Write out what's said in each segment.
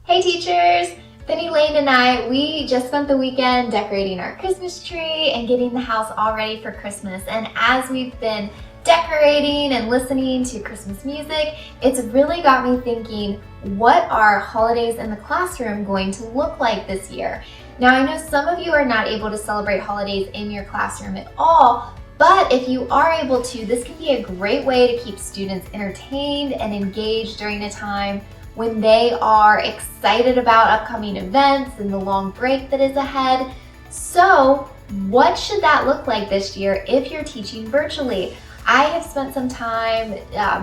Hey teachers! Penny Lane and I, we just spent the weekend decorating our Christmas tree and getting the house all ready for Christmas. And as we've been decorating and listening to Christmas music, it's really got me thinking, what are holidays in the classroom going to look like this year? Now I know some of you are not able to celebrate holidays in your classroom at all, but if you are able to, this can be a great way to keep students entertained and engaged during a time when they are excited about upcoming events and the long break that is ahead. So what should that look like this year if you're teaching virtually? I have spent some time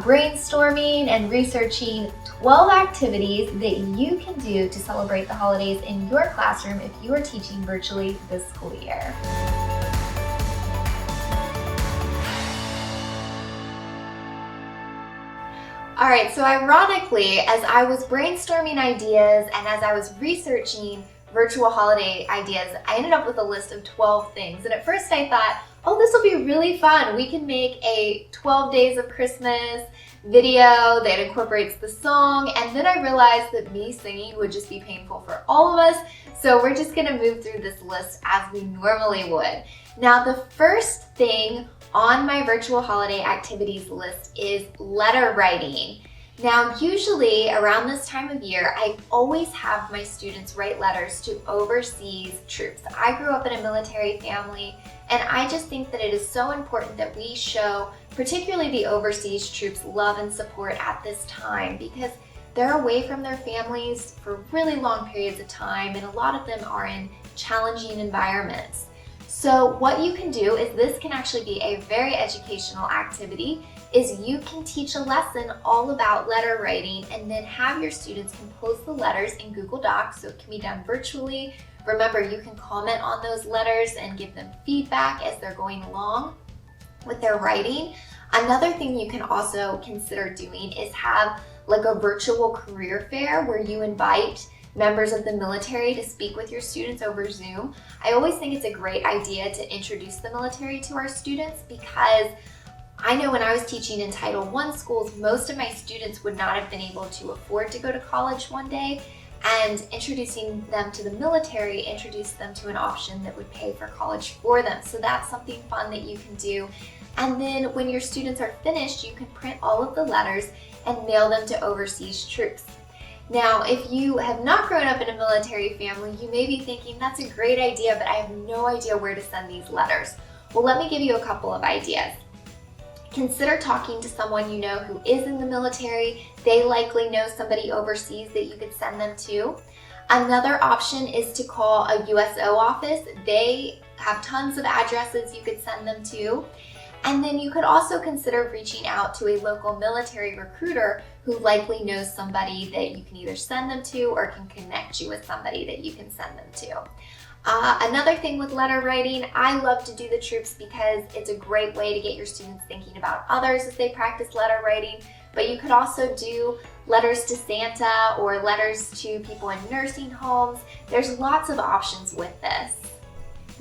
brainstorming and researching 12 activities that you can do to celebrate the holidays in your classroom if you are teaching virtually this school year. All right, so ironically, as I was brainstorming ideas and as I was researching virtual holiday ideas, I ended up with a list of 12 things. And at first I thought, oh, this will be really fun. We can make a 12 Days of Christmas video that incorporates the song. And then I realized that me singing would just be painful for all of us. So we're just gonna move through this list as we normally would. Now, the first thing on my virtual holiday activities list is letter writing. Now, usually around this time of year, I always have my students write letters to overseas troops. I grew up in a military family, and I just think that it is so important that we show, particularly the overseas troops, love and support at this time because they're away from their families for really long periods of time, and a lot of them are in challenging environments. So what you can do is this can actually be a very educational activity, is you can teach a lesson all about letter writing and then have your students compose the letters in Google Docs, so it can be done virtually. Remember, you can comment on those letters and give them feedback as they're going along with their writing. Another thing you can also consider doing is have like a virtual career fair where you invite members of the military to speak with your students over Zoom. I always think it's a great idea to introduce the military to our students because I know when I was teaching in Title I schools, most of my students would not have been able to afford to go to college one day, and introducing them to the military introduced them to an option that would pay for college for them. So that's something fun that you can do. And then when your students are finished, you can print all of the letters and mail them to overseas troops. Now, if you have not grown up in a military family, you may be thinking, that's a great idea, but I have no idea where to send these letters. Well, let me give you a couple of ideas. Consider talking to someone you know who is in the military. They likely know somebody overseas that you could send them to. Another option is to call a USO office. They have tons of addresses you could send them to. And then you could also consider reaching out to a local military recruiter who likely knows somebody that you can either send them to or can connect you with somebody that you can send them to. Another thing with letter writing, I love to do the troops because it's a great way to get your students thinking about others as they practice letter writing, but you could also do letters to Santa or letters to people in nursing homes. There's lots of options with this.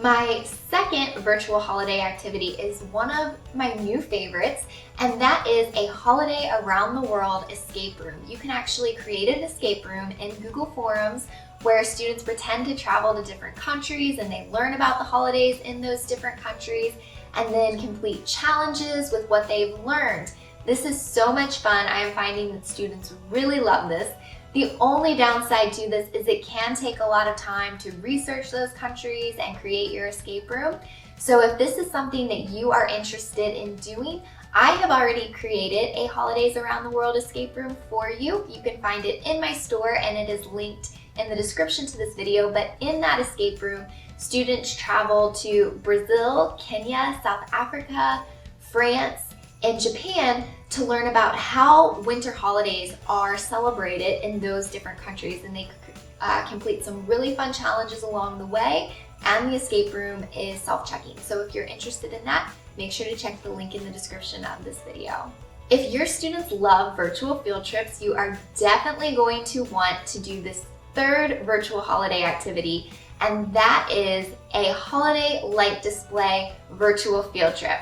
My second virtual holiday activity is one of my new favorites, and that is a holiday around the world escape room. You can actually create an escape room in Google Forums where students pretend to travel to different countries and they learn about the holidays in those different countries and then complete challenges with what they've learned. This is so much fun. I am finding that students really love this. The only downside to this is it can take a lot of time to research those countries and create your escape room. So if this is something that you are interested in doing, I have already created a Holidays Around the World escape room for you. You can find it in my store and it is linked in the description to this video. But in that escape room, students travel to Brazil, Kenya, South Africa, France, and Japan to learn about how winter holidays are celebrated in those different countries, and they complete some really fun challenges along the way, and the escape room is self-checking. So if you're interested in that, make sure to check the link in the description of this video. If your students love virtual field trips, you are definitely going to want to do this third virtual holiday activity, and that is a holiday light display virtual field trip.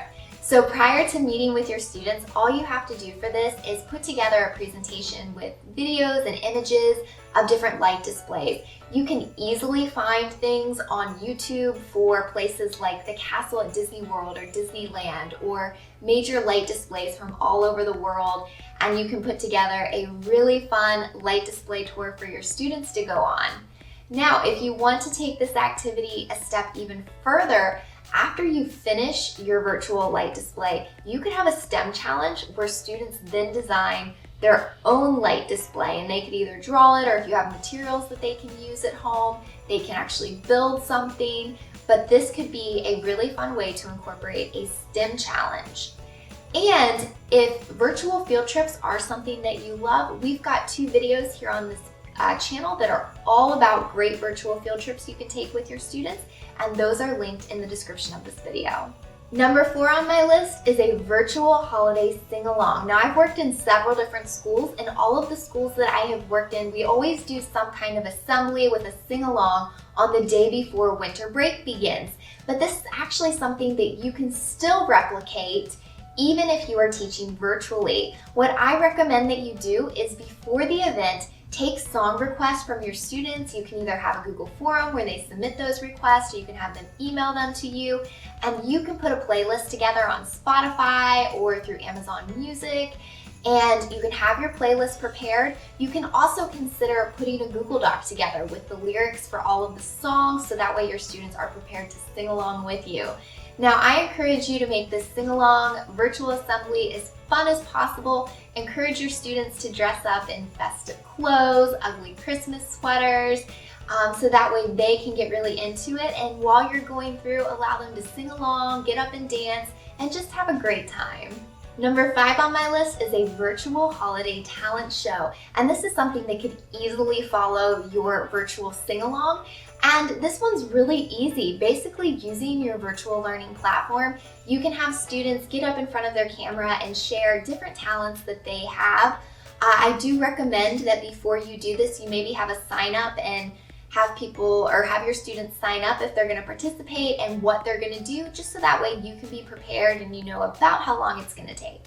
So prior to meeting with your students, all you have to do for this is put together a presentation with videos and images of different light displays. You can easily find things on YouTube for places like the castle at Disney World or Disneyland, or major light displays from all over the world, and you can put together a really fun light display tour for your students to go on. Now, if you want to take this activity a step even further, after you finish your virtual light display, you could have a STEM challenge where students then design their own light display, and they could either draw it, or if you have materials that they can use at home, they can actually build something. But this could be a really fun way to incorporate a STEM challenge. And if virtual field trips are something that you love, we've got 2 videos here on this channel that are all about great virtual field trips you can take with your students, and those are linked in the description of this video. Number 4 on my list is a virtual holiday sing-along. Now, I've worked in several different schools, and all of the schools that I have worked in, we always do some kind of assembly with a sing-along on the day before winter break begins. But this is actually something that you can still replicate even if you are teaching virtually. What I recommend that you do is before the event, take song requests from your students. You can either have a Google forum where they submit those requests, or you can have them email them to you, and you can put a playlist together on Spotify or through Amazon Music, and you can have your playlist prepared. You can also consider putting a Google Doc together with the lyrics for all of the songs, so that way your students are prepared to sing along with you. Now, I encourage you to make this sing-along virtual assembly as fun as possible. Encourage your students to dress up in festive clothes, ugly Christmas sweaters, so that way they can get really into it. And while you're going through, allow them to sing along, get up and dance, and just have a great time. Number 5 on my list is a virtual holiday talent show. And this is something that could easily follow your virtual sing-along. And this one's really easy. Basically, using your virtual learning platform, you can have students get up in front of their camera and share different talents that they have. I do recommend that before you do this, you maybe have a sign up and have people, or have your students sign up if they're going to participate and what they're going to do, just so that way you can be prepared and you know about how long it's going to take.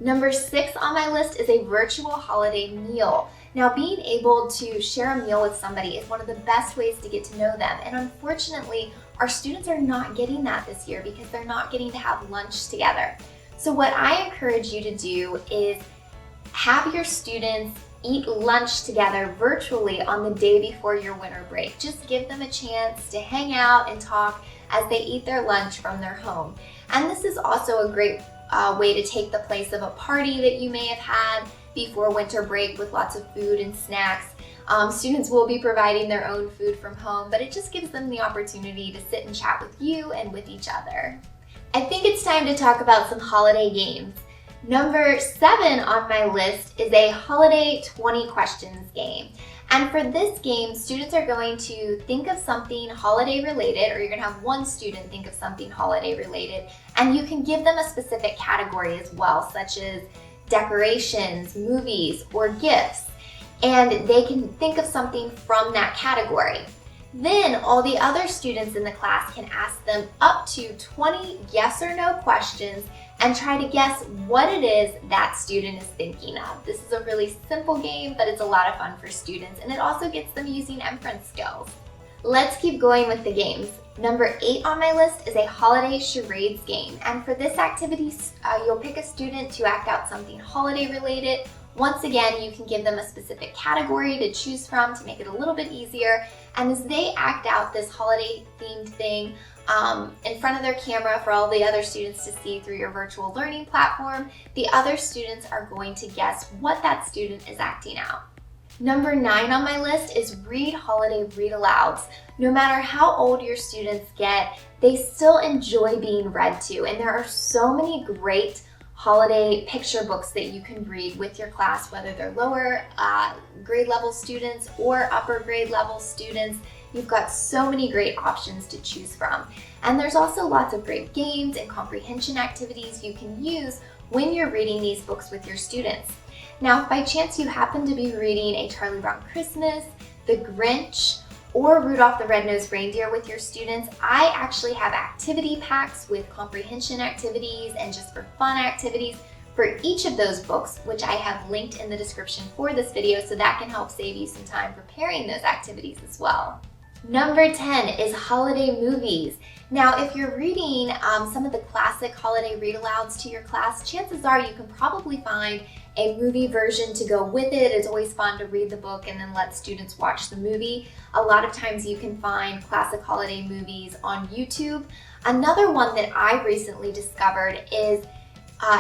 Number 6 on my list is a virtual holiday meal. Now, being able to share a meal with somebody is one of the best ways to get to know them. And unfortunately, our students are not getting that this year because they're not getting to have lunch together. So what I encourage you to do is have your students eat lunch together virtually on the day before your winter break. Just give them a chance to hang out and talk as they eat their lunch from their home. And this is also a great way to take the place of a party that you may have had before winter break with lots of food and snacks. Students will be providing their own food from home, but it just gives them the opportunity to sit and chat with you and with each other. I think it's time to talk about some holiday games. Number 7 on my list is a holiday 20 questions game. And for this game, students are going to think of something holiday related, or you're going to have one student think of something holiday related, and you can give them a specific category as well, such as decorations, movies, or gifts, and they can think of something from that category. Then all the other students in the class can ask them up to 20 yes or no questions and try to guess what it is that student is thinking of. This is a really simple game, but it's a lot of fun for students, and it also gets them using inference skills. Let's keep going with the games. Number 8 on my list is a holiday charades game. And for this activity, you'll pick a student to act out something holiday related. Once again, you can give them a specific category to choose from to make it a little bit easier. And as they act out this holiday themed thing in front of their camera for all the other students to see through your virtual learning platform, the other students are going to guess what that student is acting out. Number 9 on my list is read holiday read-alouds. No matter how old your students get, they still enjoy being read to, and there are so many great holiday picture books that you can read with your class, whether they're lower grade level students or upper grade level students. You've got so many great options to choose from. And there's also lots of great games and comprehension activities you can use when you're reading these books with your students. Now, if by chance you happen to be reading A Charlie Brown Christmas, The Grinch, or Rudolph the Red-Nosed Reindeer with your students, I actually have activity packs with comprehension activities and just for fun activities for each of those books, which I have linked in the description for this video, so that can help save you some time preparing those activities as well. Number 10 is holiday movies. Now, if you're reading some of the classic holiday read-alouds to your class, chances are you can probably find a movie version to go with it. It's always fun to read the book and then let students watch the movie. A lot of times you can find classic holiday movies on YouTube. Another one that I recently discovered is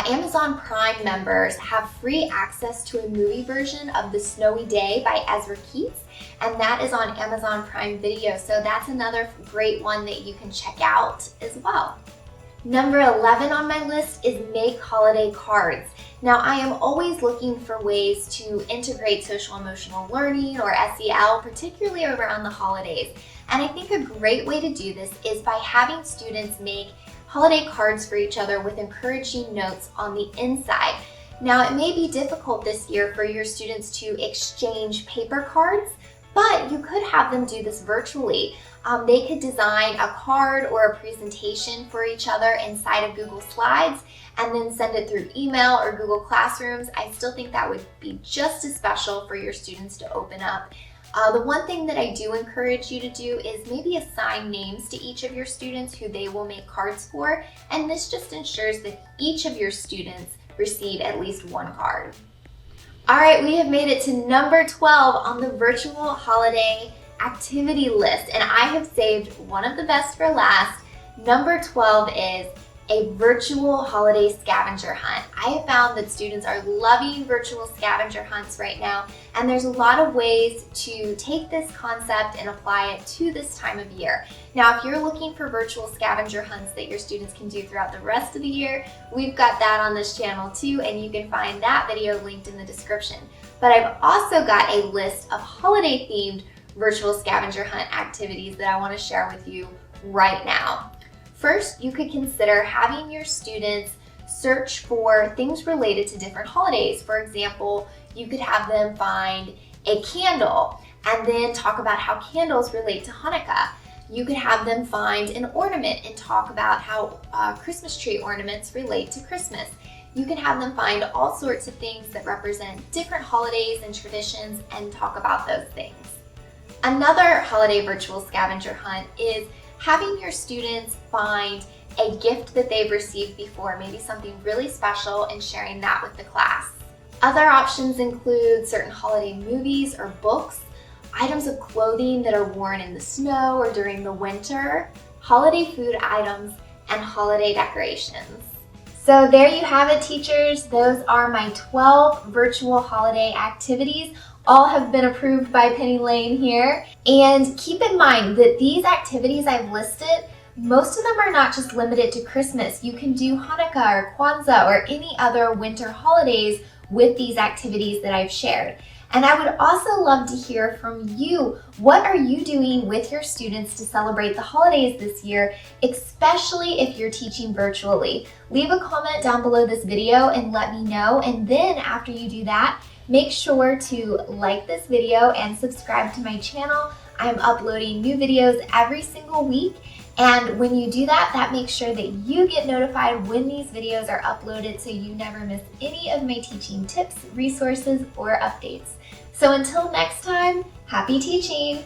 Amazon Prime members have free access to a movie version of The Snowy Day by Ezra Keats, and that is on Amazon Prime Video, so that's another great one that you can check out as well. Number 11 on my list is make holiday cards. Now, I am always looking for ways to integrate social emotional learning or SEL, particularly around the holidays. And I think a great way to do this is by having students make holiday cards for each other with encouraging notes on the inside. Now, it may be difficult this year for your students to exchange paper cards, but you could have them do this virtually. They could design a card or a presentation for each other inside of Google Slides and then send it through email or Google Classrooms. I still think that would be just as special for your students to open up. The one thing that I do encourage you to do is maybe assign names to each of your students who they will make cards for, and this just ensures that each of your students receive at least one card. All right, we have made it to number 12 on the virtual holiday activity list, and I have saved one of the best for last. Number 12 is a virtual holiday scavenger hunt. I have found that students are loving virtual scavenger hunts right now, and there's a lot of ways to take this concept and apply it to this time of year. Now, if you're looking for virtual scavenger hunts that your students can do throughout the rest of the year, we've got that on this channel too, and you can find that video linked in the description. But I've also got a list of holiday-themed virtual scavenger hunt activities that I want to share with you right now. First, you could consider having your students search for things related to different holidays. For example, you could have them find a candle and then talk about how candles relate to Hanukkah. You could have them find an ornament and talk about how Christmas tree ornaments relate to Christmas. You can have them find all sorts of things that represent different holidays and traditions and talk about those things. Another holiday virtual scavenger hunt is having your students find a gift that they've received before, maybe something really special, and sharing that with the class. Other options include certain holiday movies or books, items of clothing that are worn in the snow or during the winter, holiday food items, and holiday decorations. So there you have it, teachers. Those are my 12 virtual holiday activities. All have been approved by Penny Lane here. And keep in mind that these activities I've listed, most of them are not just limited to Christmas. You can do Hanukkah or Kwanzaa or any other winter holidays with these activities that I've shared. And I would also love to hear from you. What are you doing with your students to celebrate the holidays this year, especially if you're teaching virtually? Leave a comment down below this video and let me know. And then after you do that, make sure to like this video and subscribe to my channel. I'm uploading new videos every single week. And when you do that, that makes sure that you get notified when these videos are uploaded so you never miss any of my teaching tips, resources, or updates. So until next time, happy teaching!